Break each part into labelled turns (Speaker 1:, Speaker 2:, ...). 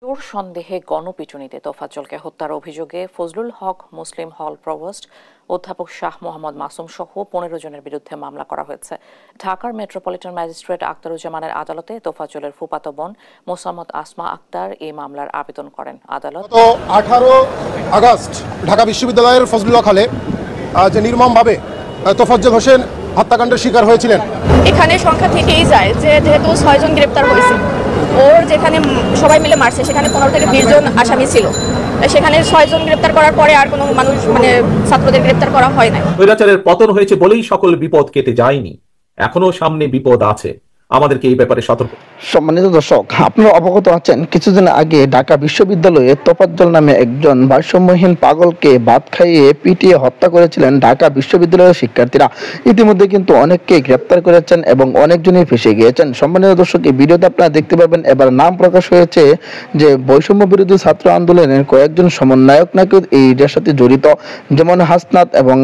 Speaker 1: চোর সন্দেহে গণপিটুনিতে তোফাজ্জলকে হত্যার অভিযোগে ফজলুল হক মুসলিম হল প্রভোস্ট অধ্যাপক শাহ মোহাম্মদ মাসুম সহ ১৫ জনের বিরুদ্ধে মামলা করা হয়েছে। ঢাকার মেট্রোপলিটন ম্যাজিস্ট্রেট আখতারুজ্জামানের আদালতে তোফাজ্জলের ফুফাতো বোন মোসাম্মদ আসমা আক্তার এই মামলার আবেদন করেন। আদালত
Speaker 2: 18 আগস্ট ঢাকা বিশ্ববিদ্যালয়ের ফজলুল হক হলে যে নির্মমভাবে তোফাজ্জল হোসেন হত্যাকাণ্ডের শিকার হয়েছিলেন।
Speaker 3: এখানে সংখ্যা থেকেই যায় যে যেহেতু 6 জন গ্রেপ্তার হয়েছে, ওর যেখানে সবাই মিলে মারছে সেখানে 15 থেকে 20 জন আসামি ছিল, সেখানে 6 জন গ্রেপ্তার করার পরে আর কোনো মানুষ ছাত্রদের গ্রেপ্তার করা হয় না।
Speaker 4: স্বৈরাচারের পতন হয়েছে বলেই সকল বিপদ কেটে যায়নি, এখনো সামনে বিপদ আছে, আমাদেরকে এই ব্যাপারে সতর্ক।
Speaker 5: সম্মানিত দর্শক, আপনারা অবগত আছেন কিছুদিন আগে ঢাকা বিশ্ববিদ্যালয়ে তোফাজ্জল নামে একজন ভারসাম্যহীন পাগলকে ভাত খাইয়ে পিটিয়ে হত্যা করেছিলেন ঢাকা বিশ্ববিদ্যালয়ের শিক্ষার্থীরা। ইতিমধ্যে কিন্তু অনেককে গ্রেপ্তার করেছেন এবং অনেকজনই ফেঁসে গিয়েছেন। সম্মানিত দর্শক, এই ভিডিওতে আপনারা দেখতে পাবেন এবার নাম প্রকাশ হয়েছে যে বৈষম্য বিরোধী ছাত্র আন্দোলনের কয়েকজন সমন্বয়ক নাকি এইটার সাথে জড়িত, যেমন হাসনাত এবং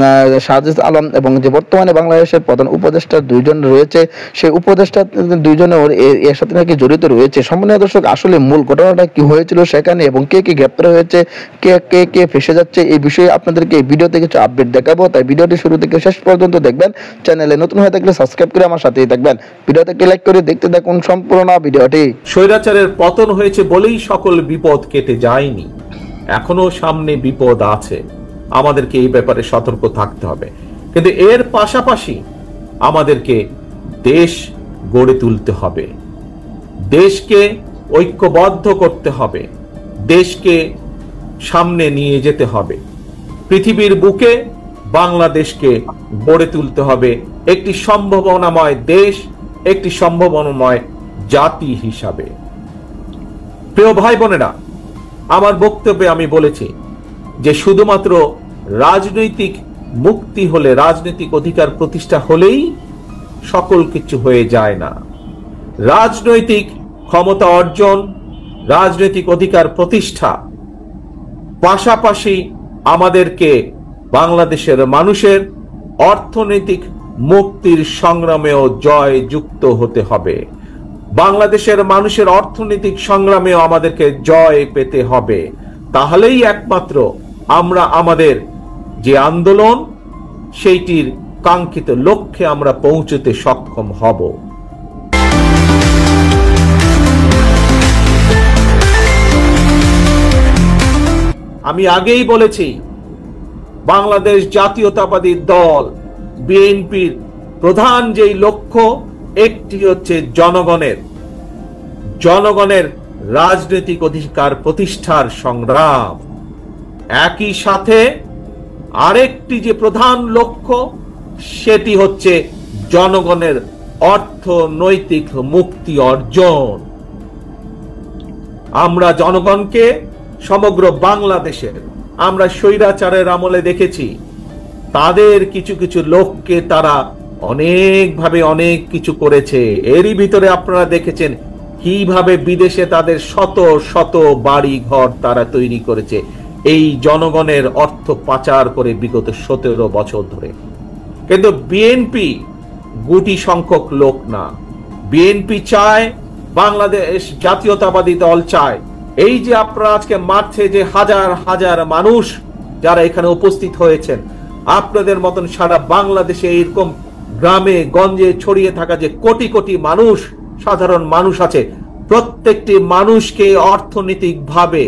Speaker 5: সাজিদ আলম এবং যে বর্তমানে বাংলাদেশের প্রধান উপদেষ্টা 2 জন রয়েছে, সেই উপদেষ্টা 2 জনের এর সাথে নাকি জড়িত রয়েছে। সম্মানিত দর্শক, আসলে মূল ঘটনাটা কি হয়েছিল সেখানে এবং কে কে গ্রেপ্তার হয়েছে, কে ফেসে যাচ্ছে, এই বিষয়ে আপনাদেরকে এই ভিডিওতে কিছু আপডেট দেখাবো। তাই ভিডিওটি শুরু থেকে শেষ পর্যন্ত দেখবেন। চ্যানেলে নতুন হয়ে থাকলে সাবস্ক্রাইব করে আমার সাথেই থাকবেন। ভিডিওতে একটি লাইক করে দেখতে থাকুন সম্পূর্ণ ভিডিওটি।
Speaker 4: স্বৈরাচারের পতন হয়েছে বলেই সকল বিপদ কেটে যায়নি, এখনো সামনে বিপদ আছে, আমাদেরকে এই ব্যাপারে সতর্ক থাকতে হবে। কিন্তু এর পাশাপাশি আমাদেরকে দেশ গড়ে তুলতে হবে, দেশকে ঐক্যবদ্ধ করতে হবে, দেশকে সামনে নিয়ে যেতে হবে, পৃথিবীর বুকে বাংলাদেশকে গড়ে তুলতে হবে একটি সম্ভাবনাময় দেশ, একটি সম্ভাবনাময় জাতি হিসাবে। প্রিয় ভাই বোনেরা, আমার বক্তব্যে আমি বলেছি যে শুধুমাত্র রাজনৈতিক মুক্তি হলে, রাজনৈতিক অধিকার প্রতিষ্ঠা হলেই সকল কিছু হয়ে যায় না। রাজনৈতিক ক্ষমতা অর্জন, রাজনৈতিক অধিকার প্রতিষ্ঠা পাশাপাশি আমাদেরকে বাংলাদেশের মানুষের অর্থনৈতিক মুক্তির সংগ্রামেও জয় যুক্ত হতে হবে। বাংলাদেশের মানুষের অর্থনৈতিক সংগ্রামেও আমাদেরকে জয় পেতে হবে। তাহলেই একমাত্র আমরা আমাদের যে আন্দোলন সেইটির কাঙ্ক্ষিত লক্ষ্যে আমরা পৌঁছতে সক্ষম হব। আমি আগেই বলেছি, বাংলাদেশ জাতীয়তাবাদী দল বিএনপির প্রধান যেই লক্ষ্য, একটি হচ্ছে জনগণের রাজনৈতিক অধিকার প্রতিষ্ঠার সংগ্রাম। একই সাথে আরেকটি যে প্রধান লক্ষ্য, সেটি হচ্ছে জনগণের অর্থনৈতিক মুক্তি অর্জন। আমরা জনগণকে সমগ্র বাংলাদেশের, আমরা স্বৈরাচারের আমলে দেখেছি তাদের কিছু কিছু লোককে তারা অনেকভাবে অনেক কিছু করেছে। এরই ভিতরে আপনারা দেখেছেন কিভাবে বিদেশে তাদের শত শত বাড়ি ঘর তারা তৈরি করেছে এই জনগণের অর্থ পাচার করে বিগত 17 বছর ধরে। কিন্তু বিএনপি গুটি সংখ্যক লোক না, বিএনপি চায়, বাংলাদেশ জাতীয়তাবাদী দল চায়, এই যে আপনারা আজকে মাঠে যে হাজার হাজার মানুষ যারা এখানে উপস্থিত হয়েছেন, আপনাদের মতন সারা বাংলাদেশে এরকম গ্রামে গঞ্জে ছড়িয়ে থাকা যে কোটি কোটি মানুষ, সাধারণ মানুষ আছে, প্রত্যেকটি মানুষকে অর্থনৈতিকভাবে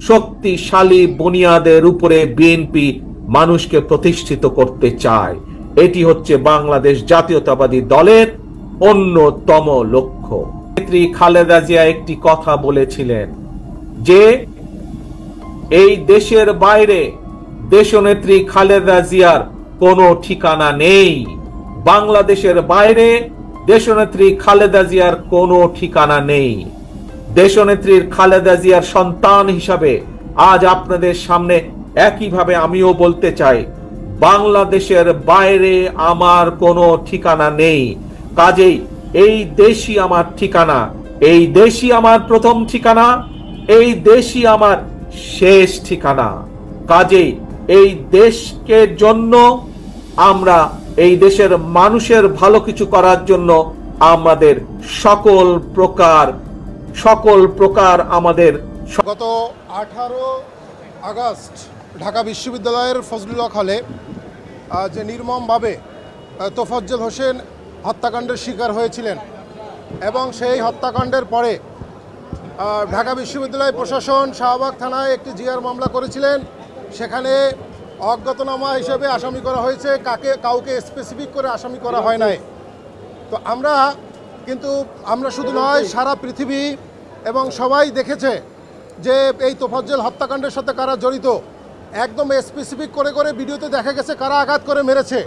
Speaker 4: শক্তিশালী বুনিয়াদের উপরে বিএনপি মানুষকে প্রতিষ্ঠিত করতে চায়। এটি হচ্ছে বাংলাদেশ জাতীয়তাবাদী দলের অন্যতম লক্ষ্য। নেত্রী খালেদা জিয়া একটি কথা বলেছিলেন যে এই দেশের বাইরে দেশনেত্রী খালেদা জিয়ার কোনো ঠিকানা নেই। বাংলাদেশের বাইরে দেশনেত্রী খালেদা জিয়ার কোনো ঠিকানা নেই। দেশনেত্রীর খালেদা জিয়ার সন্তান হিসাবে আজ আপনাদের সামনে একইভাবে আমিও বলতে চাই, বাংলাদেশের বাইরে আমার কোনো ঠিকানা নেই। কাজেই এই দেশই আমার ঠিকানা, এই দেশই আমার প্রথম ঠিকানা, এই দেশই আমার শেষ ঠিকানা। কাজেই এই দেশকে জন্য আমরা, এই দেশের মানুষের ভালো কিছু করার জন্য আমাদের সকল প্রকার আমাদের
Speaker 2: গত 18 আগস্ট ঢাকা বিশ্ববিদ্যালয়ের ফজলুল হক হলে যে নির্মমভাবে তোফাজ্জল হোসেন হত্যাকাণ্ডের শিকার হয়েছিলেন এবং সেই হত্যাকাণ্ডের পরে ঢাকা বিশ্ববিদ্যালয় প্রশাসন শাহবাগ থানায় একটি জিআর মামলা করেছিলেন। সেখানে অজ্ঞাতনামা হিসেবে আসামি করা হয়েছে, কাউকে স্পেসিফিক করে আসামি করা হয় নাই। তো আমরা শুধু নয়, সারা পৃথিবী এবং সবাই দেখেছে যে এই তোফাজ্জল হত্যাকাণ্ডের সাথে কারা জড়িত। একদম স্পেসিফিক করে করে ভিডিওতে দেখা গেছে কারা আঘাত করে মেরেছে।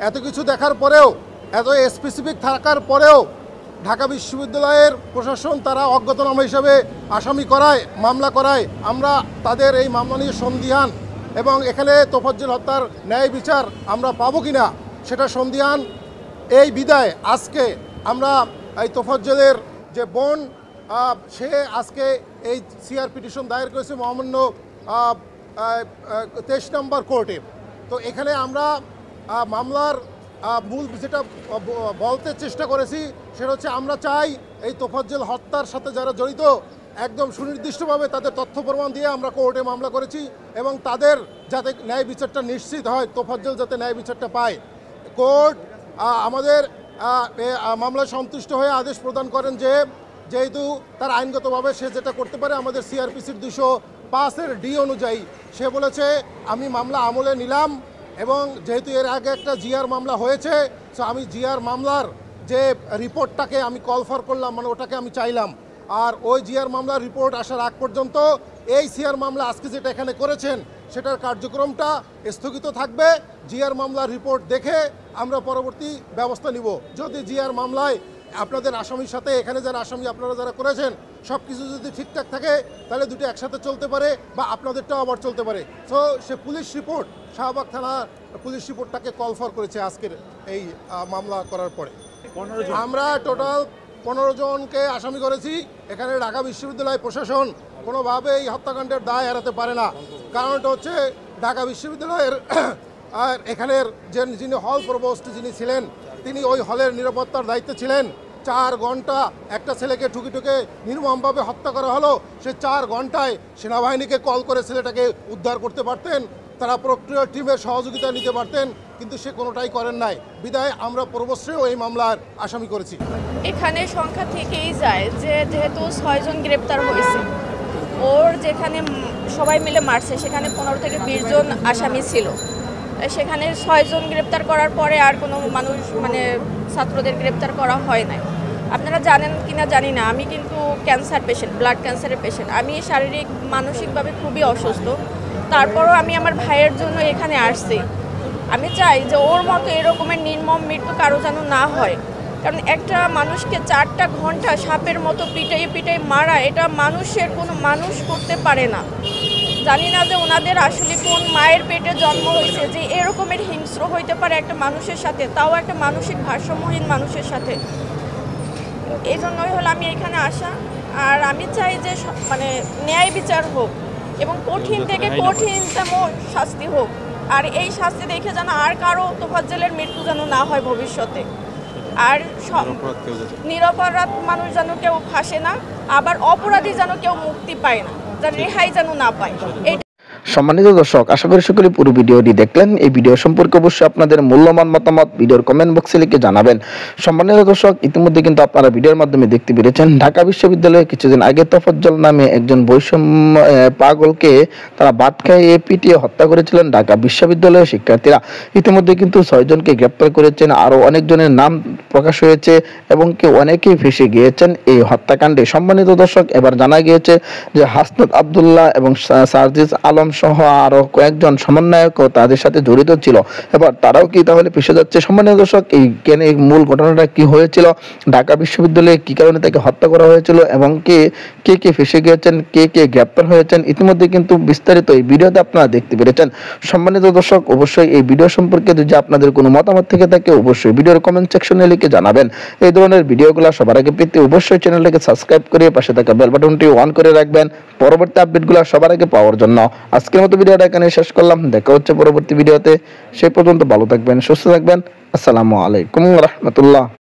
Speaker 2: এত কিছু দেখার পরেও, এত স্পেসিফিক থাকার পরেও ঢাকা বিশ্ববিদ্যালয়ের প্রশাসন তারা অজ্ঞাতনামা হিসাবে আসামি করায়, মামলা করায়। আমরা তাদের এই মামলা নিয়ে সন্দিহান এবং এখানে তোফাজ্জল হত্যার ন্যায় বিচার আমরা পাবো কিনা সেটা সন্দিহান। এই বিদায় আজকে আমরা এই তোফাজ্জলের যে বোন, সে আজকে এই সিআর পিটিশন দায়ের করেছে মহামান্য 23 নম্বর কোর্টে। তো এখানে আমরা মামলার মূল যেটা বলতে চেষ্টা করেছি সেটা হচ্ছে, আমরা চাই এই তোফাজ্জল হত্যার সাথে যারা জড়িত একদম সুনির্দিষ্টভাবে তাদের তথ্য প্রমাণ দিয়ে আমরা কোর্টে মামলা করেছি এবং তাদের যাতে ন্যায় বিচারটা নিশ্চিত হয়, তোফাজ্জল যাতে ন্যায় বিচারটা পায়। কোর্ট আমাদের মামলায় সন্তুষ্ট হয়ে আদেশ প্রদান করেন যে যেহেতু তার আইনগতভাবে সে যেটা করতে পারে, আমাদের সিআরপিসির 205-এর ডি অনুযায়ী সে বলেছে আমি মামলা আমলে নিলাম এবং যেহেতু এর আগে একটা জিআর মামলা হয়েছে, সো আমি জিআর মামলার যে রিপোর্টটাকে আমি কল ফর করলাম, মানে ওটাকে আমি চাইলাম। আর ওই জিআর মামলার রিপোর্ট আসার আগ পর্যন্ত এই সিআর মামলা আজকে যেটা এখানে করেছেন সেটার কার্যক্রমটা স্থগিত থাকবে। জিআর মামলার রিপোর্ট দেখে আমরা পরবর্তী ব্যবস্থা নিব। যদি জিআর মামলায় আপনাদের আসামির সাথে এখানে যারা আসামি আপনারা যারা করেছেন সব কিছু যদি ঠিকঠাক থাকে তাহলে দুটো একসাথে চলতে পারে বা আপনাদেরটাও আবার চলতে পারে। সো সে পুলিশ রিপোর্ট, শাহবাগ থানা পুলিশ রিপোর্টটাকে কল ফর করেছে আজকের এই মামলা করার পরে। আমরা টোটাল 15 জনকে আসামি করেছি। এখানে ঢাকা বিশ্ববিদ্যালয় প্রশাসন কোনোভাবে এই হত্যাকাণ্ডের দায় এড়াতে পারে না। কারণটা হচ্ছে ঢাকা বিশ্ববিদ্যালয়ের আর এখানের যিনি হল প্রভোস্ট যিনি ছিলেন, তিনি ওই হলের নিরাপত্তার দায়িত্বে ছিলেন। 4 ঘন্টা একটা ছেলেকে ঠুকে নির্মমভাবে হত্যা করা হলো। সে 4 ঘন্টায় সেনাবাহিনীকে কল করে ছেলেটাকে উদ্ধার করতে পারতেন, তারা প্রক্রিয়া টিমের সহযোগিতা নিতে পারতেন, কিন্তু সে কোনোটাই করেন নাই। বিদায় আমরা পূর্বশ্রেও এই মামলার আসামি করেছি।
Speaker 3: এখানে সংখ্যা থেকেই যায় যে যেহেতু 6 জন গ্রেপ্তার হয়েছে, ওর যেখানে সবাই মিলে মারছে সেখানে 15 থেকে 20 জন আসামি ছিল। সেখানে 6 জন গ্রেপ্তার করার পরে আর কোনো মানুষ ছাত্রদের গ্রেপ্তার করা হয় নাই। আপনারা জানেন কিনা জানি না, আমি কিন্তু ক্যান্সার পেশেন্ট, ব্লাড ক্যান্সারের পেশেন্ট। আমি শারীরিক মানসিকভাবে খুবই অসুস্থ, তারপরও আমি আমার ভাইয়ের জন্য এখানে আসছি। আমি চাই যে ওর মতো এরকমের নির্মম মৃত্যু কারো যেন না হয়। কারণ একটা মানুষকে 4টা ঘন্টা সাপের মতো পিটাই মারা, এটা মানুষের কোনো মানুষ করতে পারে না। জানি না যে ওনাদের আসলে কোন মায়ের পেটে জন্ম হয়েছে যে এরকমের হিংস্র হইতে পারে একটা মানুষের সাথে, তাও একটা মানসিক ভারসাম্যহীন মানুষের সাথে। এই জন্যই হলো আমি এখানে আসা। আর আমি চাই যে ন্যায় বিচার হোক এবং কঠিন থেকে কঠিনতম শাস্তি হোক। আর এই শাস্তি দেখে যেন আর কারো তোফাজ্জলের মৃত্যু যেন না হয় ভবিষ্যতে। আর নিরপরাধ মানুষ যেন কেউ ফাঁসে না, আবার অপরাধী যেন কেউ মুক্তি পায় না, যেন রেহাই যেন না পায়।
Speaker 5: সম্মানিত দর্শক, আশা করি সকলে পুরো ভিডিওটি দেখলেন। এই ভিডিও সম্পর্কে অবশ্যই আপনাদের মূল্যবান মতামত ভিডিওর কমেন্ট বক্সে লিখে জানাবেন। সম্মানিত দর্শক, ইতিমধ্যে কিন্তু আপনারা ভিডিওর মাধ্যমে দেখতে পেরেছেন ঢাকা বিশ্ববিদ্যালয়ে কিছুদিন আগে তোফাজ্জল নামে একজন বৈষম্য পাগলকে তারা বাদ খাইয়ে পিটিয়ে হত্যা করেছিলেন ঢাকা বিশ্ববিদ্যালয়ের শিক্ষার্থীরা। ইতিমধ্যে কিন্তু 6 জনকে গ্রেপ্তার করেছেন, আরও অনেকজনের নাম প্রকাশ হয়েছে এবং অনেকেই ফেঁসে গিয়েছেন এই হত্যাকাণ্ডে। সম্মানিত দর্শক, এবার জানা গিয়েছে যে হাসনাত আবদুল্লাহ এবং সার্জিস আলম সহ আরো কয়েকজন সমন্বয়কও তাদের সাথে জড়িত ছিল। এবার তারাও কি তাহলে ফেঁসে যাচ্ছে? সম্মানিত দর্শক, এই মূল ঘটনাটা কি হয়েছিল, ঢাকা বিশ্ববিদ্যালয়ে কি কারণে তাকে হত্যা করা হয়েছিল এবং কে কে ফেঁসে গিয়েছেন, কে গ্রেপ্তার হয়েছেন, ইতিমধ্যে কিন্তু বিস্তারিত এই ভিডিওতে আপনারা দেখতে পেরেছেন। সম্মানিত দর্শক, অবশ্যই এই ভিডিও সম্পর্কে যদি আপনাদের কোনো মতামত থেকে থাকে অবশ্যই ভিডিওর কমেন্ট সেকশনে লিখে জানাবেন। এই ধরনের ভিডিওগুলো সবার আগে পেতে অবশ্যই চ্যানেলটাকে সাবস্ক্রাইব করে পাশে থাকা বেল বাটনটি অন করে রাখবেন পরবর্তী আপডেটগুলো সবার আগে পাওয়ার জন্য। আজকের মতো ভিডিওটা এখানে শেষ করলাম। দেখা হচ্ছে পরবর্তী ভিডিওতে। সেই পর্যন্ত ভালো থাকবেন, সুস্থ থাকবেন। আসসালামু আলাইকুম ওয়া রাহমাতুল্লাহ।